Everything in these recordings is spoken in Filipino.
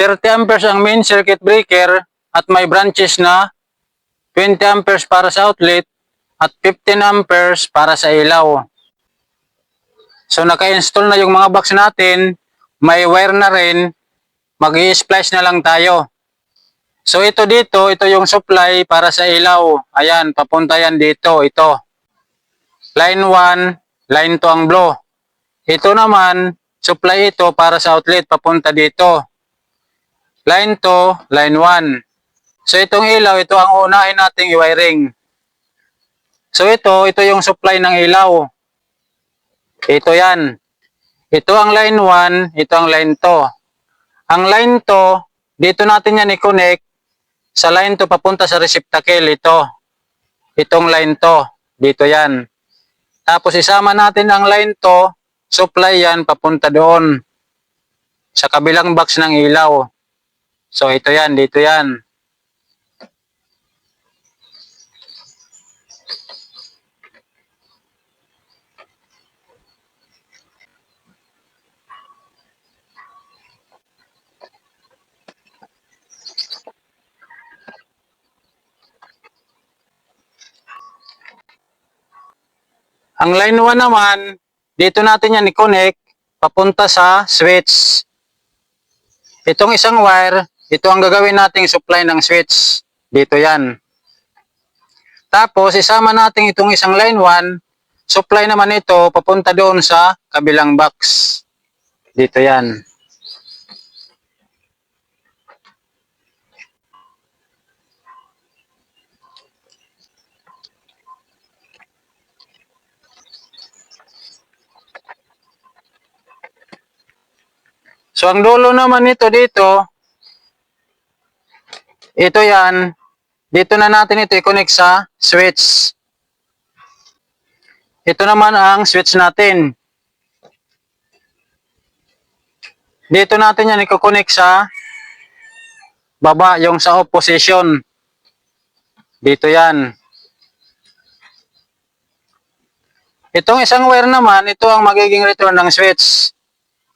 30 amperes ang main circuit breaker at may branches na 20 amperes para sa outlet at 15 amperes para sa ilaw. So naka-install na yung mga box natin, may wire na rin, mag-i-splice na lang tayo. So ito dito, ito yung supply para sa ilaw. Ayan, papunta yan dito, ito. Line 1, line 2 ang blue. Ito naman, supply ito para sa outlet, papunta dito. Line 2, line 1. So itong ilaw, ito ang unahin nating i-wiring. So ito yung supply ng ilaw. Ito yan. Ito ang line 1, ito ang line 2. Ang line 2, dito natin yan i-connect. Sa line 2 papunta sa receptacle, ito. Itong line 2, dito yan. Tapos isama natin ang line 2, supply yan, papunta doon. Sa kabilang box ng ilaw. So ito yan, dito yan. Ang line 1 naman, dito natin yan i-connect, papunta sa switch. Itong isang wire, ito ang gagawin nating supply ng switch. Dito yan. Tapos, isama natin itong isang line 1, supply naman ito, papunta doon sa kabilang box. Dito yan. So, ang dulo naman nito dito, ito yan. Dito na natin ito i-connect sa switch. Ito naman ang switch natin. Dito natin yan i-connect sa baba, yung sa off position. Dito yan. Itong isang wire naman, ito ang magiging return ng switch.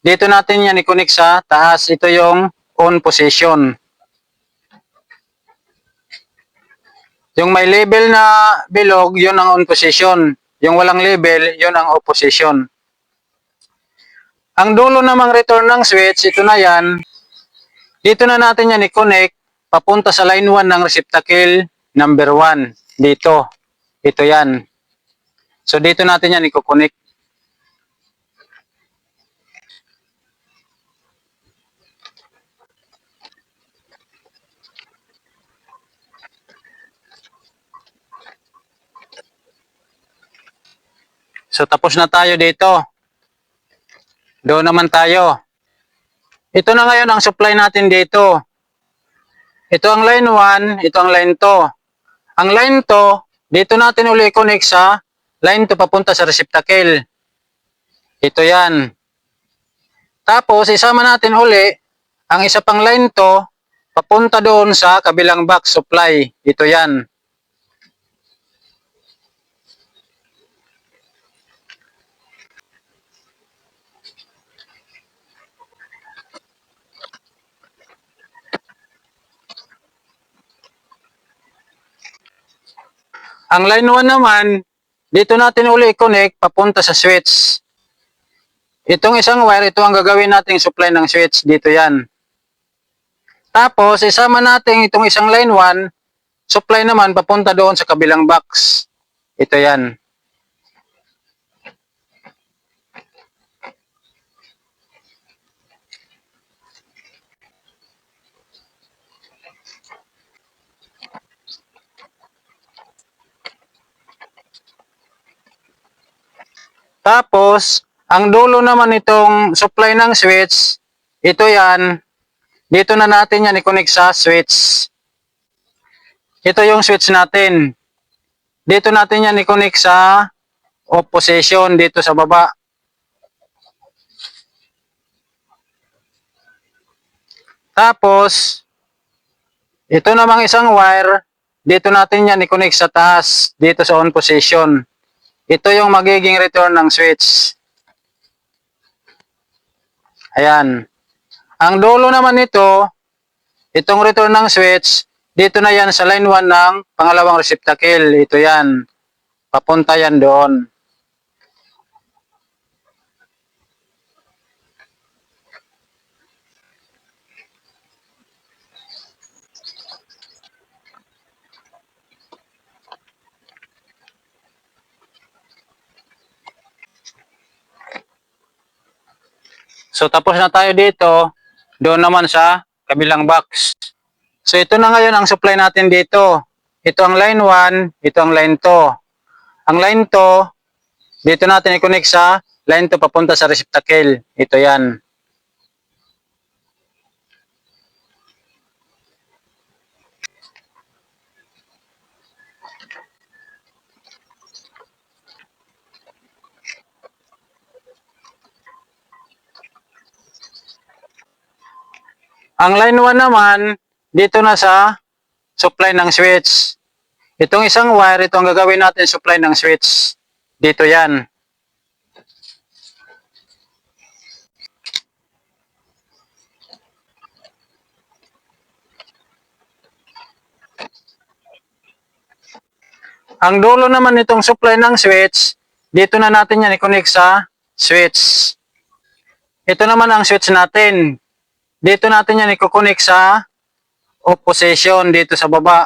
Dito natin yan i-connect sa taas. Ito yung on position. Yung may label na bilog, yun ang on position. Yung walang label, yun ang off position. Ang dulo namang return ng switch, ito na yan. Dito na natin yan i-connect. Papunta sa line 1 ng receptacle number 1. Dito. Ito yan. So dito natin yan i-connect. So tapos na tayo dito. Doon naman tayo. Ito na ngayon ang supply natin dito. Ito ang line 1, ito ang line 2. Ang line 2, dito natin uli i-connect sa line 2 papunta sa receptacle. Ito yan. Tapos isama natin uli ang isa pang line 2 papunta doon sa kabilang box supply. Ito yan. Ang line 1 naman, dito natin uli i-connect papunta sa switch. Itong isang wire, ito ang gagawin nating supply ng switch. Dito yan. Tapos, isama natin itong isang line 1, supply naman papunta doon sa kabilang box. Ito yan. Tapos, ang dulo naman itong supply ng switch, ito yan. Dito na natin yan i-connect sa switch. Ito yung switch natin. Dito natin yan i-connect sa off position dito sa baba. Tapos, ito namang isang wire, dito natin yan i-connect sa taas, dito sa on position. Ito yung magiging return ng switch. Ayan. Ang dulo naman nito, Itong return ng switch, dito na yan sa line 1 ng pangalawang receptacle. Ito yan. Papunta yan doon. So tapos na tayo dito, doon naman sa kabilang box. So ito na ngayon ang supply natin dito. Ito ang line 1, ito ang line 2. Ang line 2, dito natin i-connect sa line 2 papunta sa receptacle. Ito yan. Ang line 1 naman, dito na sa supply ng switch. Itong isang wire, ito ang gagawin natin supply ng switch. Dito yan. Ang dulo naman itong supply ng switch, dito na natin yan i-connect sa switch. Ito naman ang switch natin. Dito natin yan i-connect sa off position dito sa baba.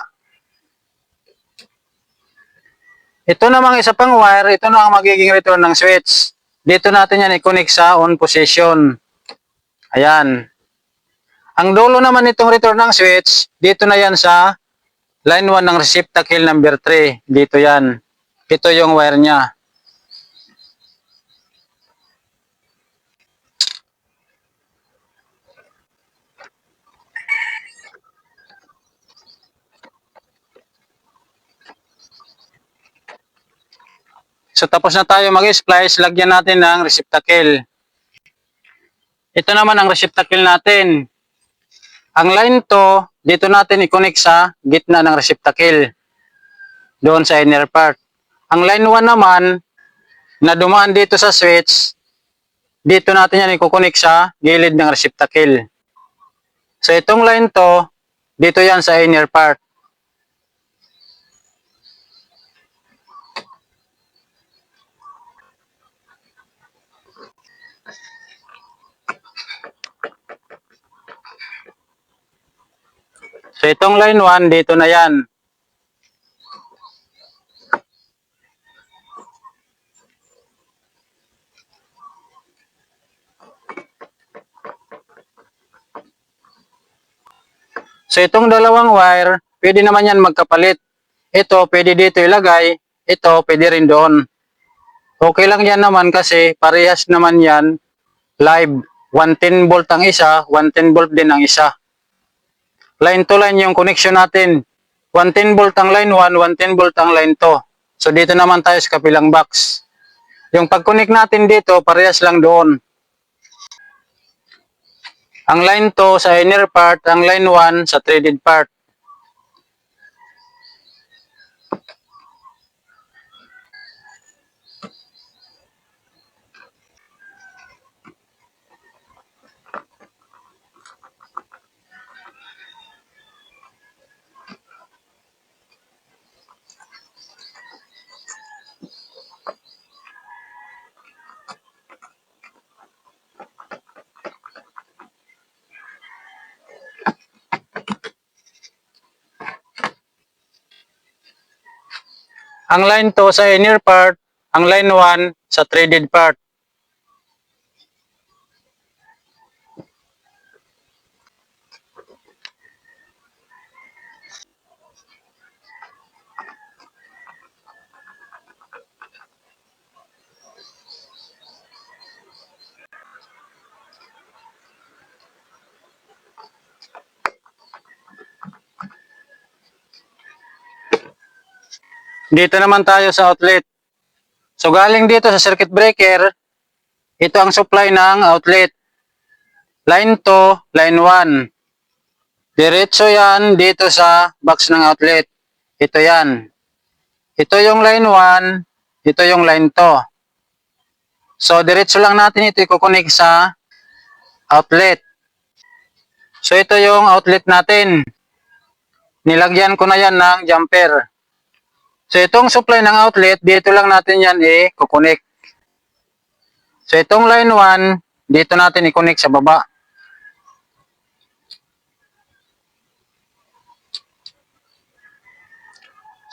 Ito namang isa pang wire, ito na ang magiging return ng switch. Dito natin yan i-connect sa on position. Ayan. Ang dulo naman itong return ng switch, dito na yan sa line 1 ng receptacle number 3. Dito yan. Ito yung wire niya. So tapos na tayo mag-splice, lagyan natin ng receptacle. Ito naman ang receptacle natin. Ang line 2, dito natin i-connect sa gitna ng receptacle. Doon sa inner part. Ang line 1 naman, na dumaan dito sa switch, dito natin yan i-connect sa gilid ng receptacle. So itong line 2, dito yan sa inner part. So itong line 1, dito na yan. So itong dalawang wire, pwede naman yan magkapalit. Ito, pwede dito ilagay. Ito, pwede rin doon. Okay lang yan naman kasi parehas naman yan live. 110 volt ang isa, 110 volt din ang isa. Line to line yung connection natin. 110 volt ang line 1, 110 volt ang line 2. So dito naman tayo sa kapilang box. Yung pag-connect natin dito, parehas lang doon. Ang line 2 sa inner part, ang line 1 sa threaded part. Ang line 2 sa inner part, ang line 1 sa threaded part. Dito naman tayo sa outlet. So galing dito sa circuit breaker, ito ang supply ng outlet. Line 2, line 1. Diretso yan dito sa box ng outlet. Ito yan. Ito yung line 1, ito yung line 2. So diretso lang natin ito i-connect sa outlet. So ito yung outlet natin. Nilagyan ko na yan ng jumper. So itong supply ng outlet, dito lang natin yan i-connect. So itong line 1, dito natin i-connect sa baba.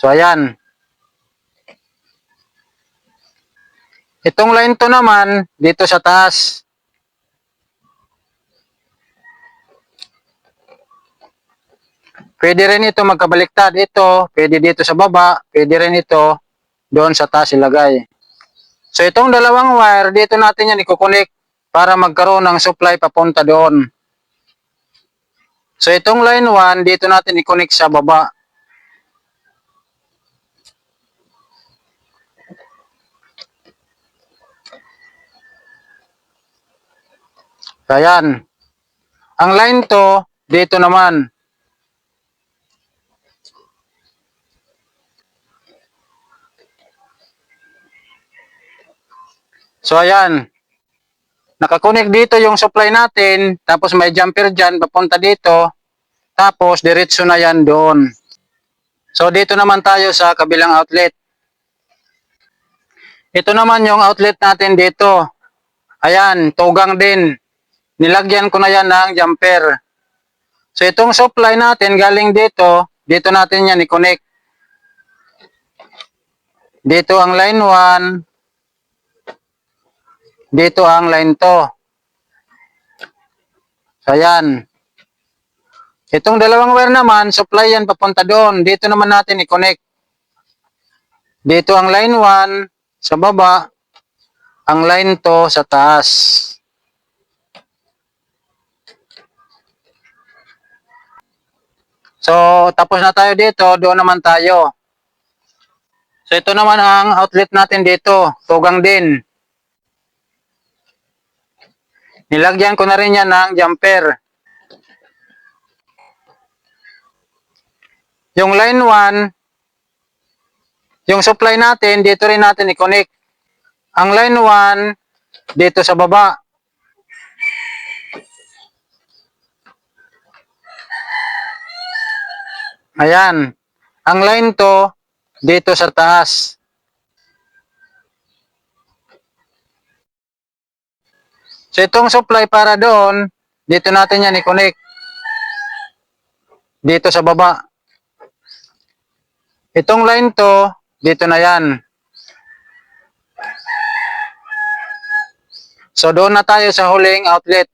So ayan. Itong line 2 naman, dito sa taas. Pwede rin ito magkabaliktad. Ito, pwede dito sa baba, pwede rin ito doon sa taas ilagay. So itong dalawang wire, dito natin yan i-connect para magkaroon ng supply papunta doon. So itong line 1, dito natin i-connect sa baba. Ayan. Ang line 2, dito naman. So ayan. Nakakonek dito yung supply natin, tapos may jumper dyan, papunta dito, tapos diretso na yan doon. So dito naman tayo sa kabilang outlet. Ito naman yung outlet natin dito. Ayan, tugang din. Nilagyan ko na yan ng jumper. So itong supply natin galing dito, dito natin yan i-connect. Dito ang line 1, dito ang line 2. So ayan. Itong dalawang wire naman, supply yan papunta doon. Dito naman natin i-connect. Dito ang line 1 sa baba, ang line 2 sa taas. So, tapos na tayo dito, doon naman tayo. So, ito naman ang outlet natin dito, tugang din. Nilagyan ko na rin yan ng jumper. Yung line 1, yung supply natin, dito rin natin i-connect. Ang line 1, dito sa baba. Ayan. Ang line 2, dito sa taas. So, itong supply para doon, dito natin yan i-connect. Dito sa baba. Itong line 2, dito na yan. So, doon na tayo sa huling outlet.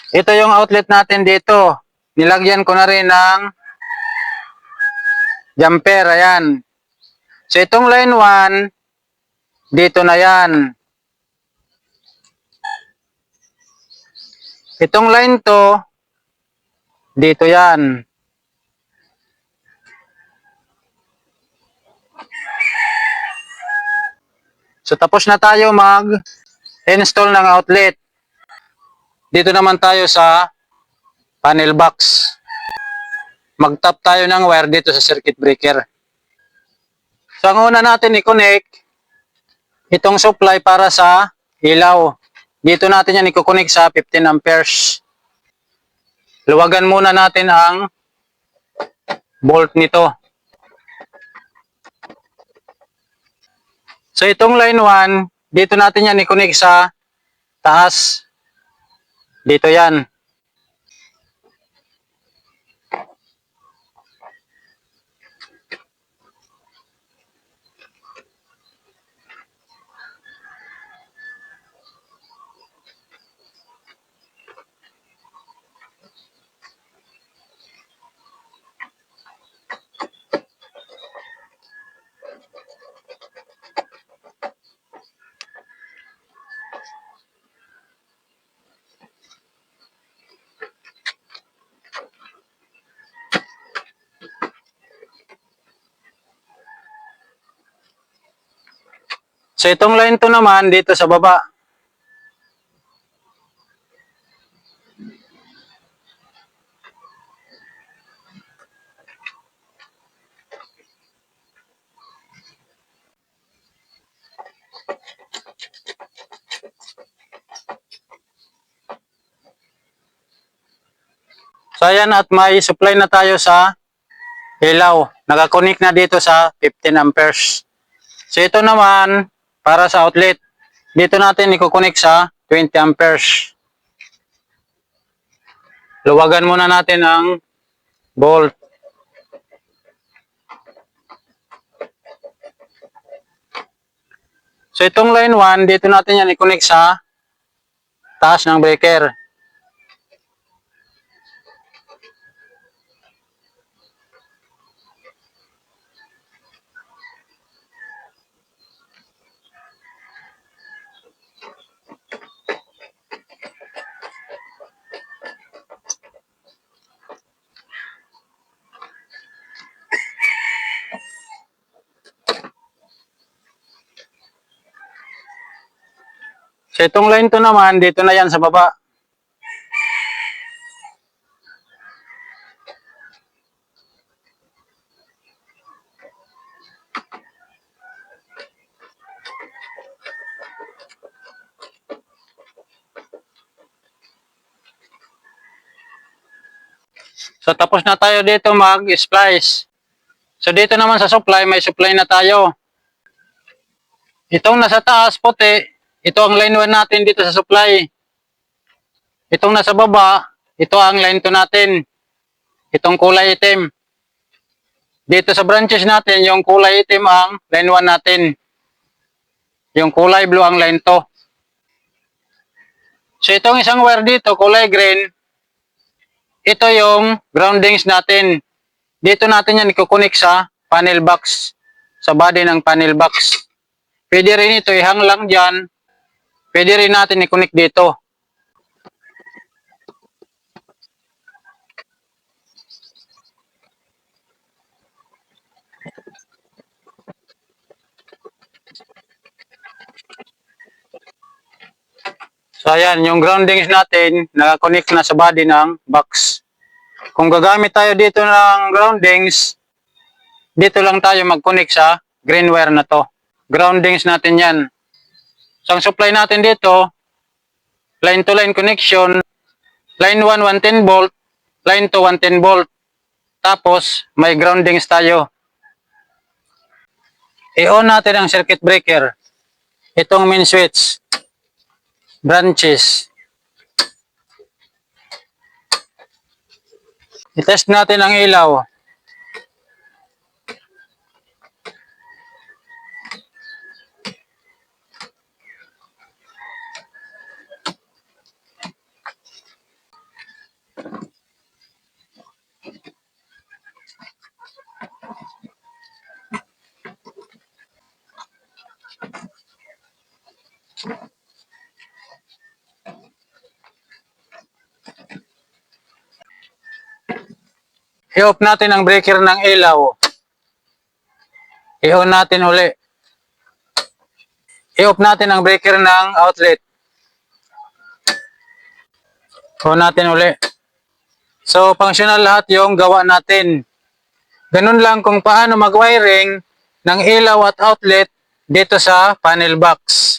Ito yung outlet natin dito. Nilagyan ko na rin ng jumper. Ayan. So, itong line 1, dito na yan. Itong line 2, dito yan. So, tapos na tayo mag-install ng outlet. Dito naman tayo sa panel box. Mag-tap tayo ng wire dito sa circuit breaker. So, ang una natin i-connect, itong supply para sa ilaw. Dito natin yan i-connect sa 15 amperes. Luwagan muna natin ang bolt nito. So, itong line 1, dito natin yan i-connect sa taas. Dito yan. So, itong line 2 naman, dito sa baba. So ayan, at may supply na tayo sa ilaw. Nakakonik na dito sa 15 amperes. So ito naman, para sa outlet. Dito natin ikukonik sa 20 amperes. Luwagan muna natin ang bolt. So itong line 1, dito natin yan i-connect sa taas ng breaker. So itong line 2 naman, dito na yan sa baba. So tapos na tayo dito mag-splice. So dito naman sa supply, may supply na tayo. Itong nasa taas, puti, ito ang line 1 natin dito sa supply. Itong nasa baba, ito ang line 2 natin. Itong kulay itim. Dito sa branches natin, yung kulay itim ang line 1 natin. Yung kulay blue ang line 2. So itong isang wire dito, kulay green, ito yung groundings natin. Dito natin yan ikukunik sa panel box. Sa body ng panel box. Pwede rin ito ihang lang dyan. Pwede rin natin ikunik dito. So ayan, yung groundings natin, nakakonect na sa body ng box. Kung gagamit tayo dito ng groundings, dito lang tayo mag-connect sa green wire na to. Groundings natin yan. So ang supply natin dito, line to line connection, line 1, 110 volt, line 2, 110 volt. Tapos, may groundings tayo. I-on natin ang circuit breaker. Itong main switch. Branches. I-test natin ang ilaw. I-off natin ang breaker ng ilaw. I-on natin uli. I-off natin ang breaker ng outlet. On natin uli. So, functional lahat yung gawa natin. Ganun lang kung paano mag-wiring ng ilaw at outlet dito sa panel box.